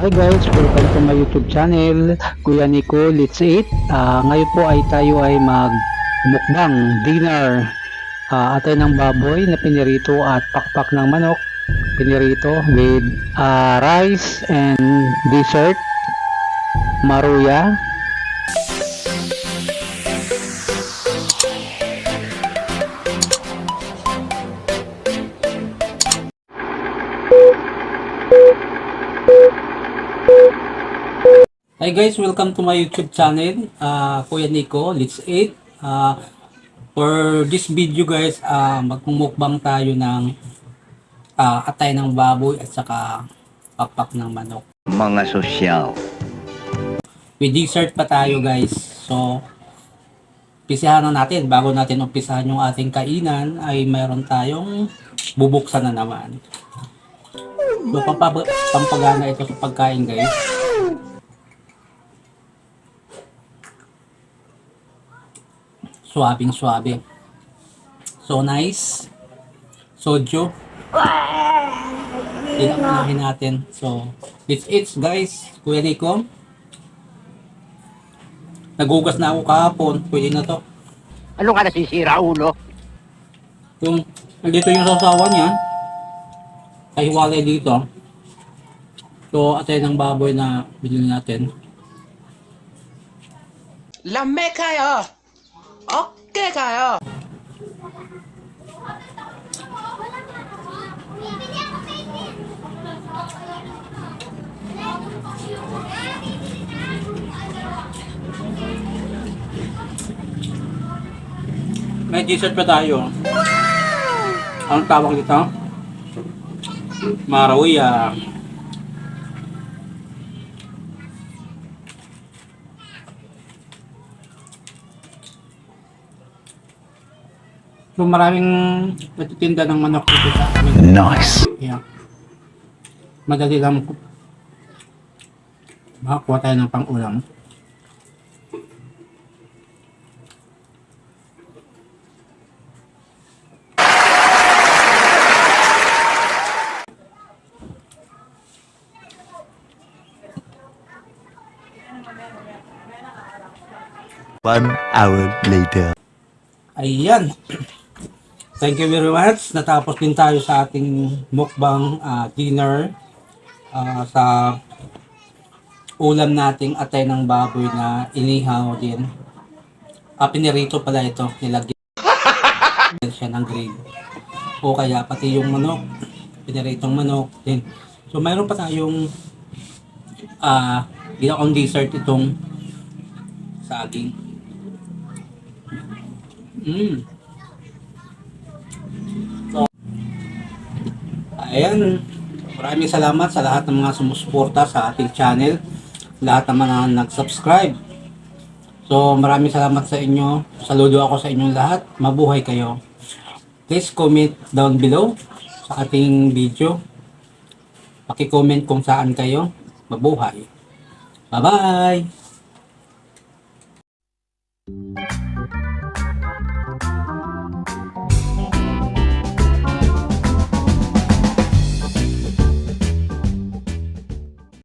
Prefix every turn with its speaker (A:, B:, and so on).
A: Hi guys, welcome to my YouTube channel, Kuya Nico Let's Eat. Ngayon po ay tayo ay magmukbang dinner. Atay ng baboy na pinirito at pakpak ng manok pinirito with rice and dessert, maruya. Hi guys, welcome to my YouTube channel, Kuya Nico Let's Eat. For this video guys, magmumukbang tayo ng atay ng baboy at saka pakpak ng manok.
B: Mga sosyal.
A: With dessert pa tayo guys. So, umpisahan na natin. Bago natin umpisahan yung ating kainan, ay mayroon tayong bubuksan na naman. So, pampagana ito sa pagkain guys. Suabing suabe. So nice. Soju. Tinapanahin natin. So, let's eat guys. Kuya Nico. Nagugas na ako kahapon. Pwede na to.
B: Ano ka nasisira, ulo?
A: Yung, nandito yung sasawa niya. Ay hiwalay dito. So, atay ng baboy na binili natin.
C: Lame kayo! Okay kayo!
A: May dessert pa tayo. Anong tawag dito? Maruya. So maraming natitinda ng manok dito sa amin.
B: Nice.
A: Yeah. Madali lang makakuha tayo ng pang-ulam.
B: One hour later.
A: Ayan. Thank you very much. Natapos din tayo sa ating mukbang dinner sa ulam nating atay ng baboy na inihaw din. Pinirito pala ito. Nilagyan siya ng green. O kaya pati yung manok. Piniritong manok din. So mayroon pa tayong ginawang dessert itong saging. So, ayan. Maraming salamat sa lahat ng mga sumusuporta sa ating channel. Lahat naman na nag-subscribe. So, maraming salamat sa inyo. Saludo ako sa inyong lahat. Mabuhay kayo. Please comment down below sa ating video. Paki-comment kung saan kayo. Mabuhay. Bye-bye!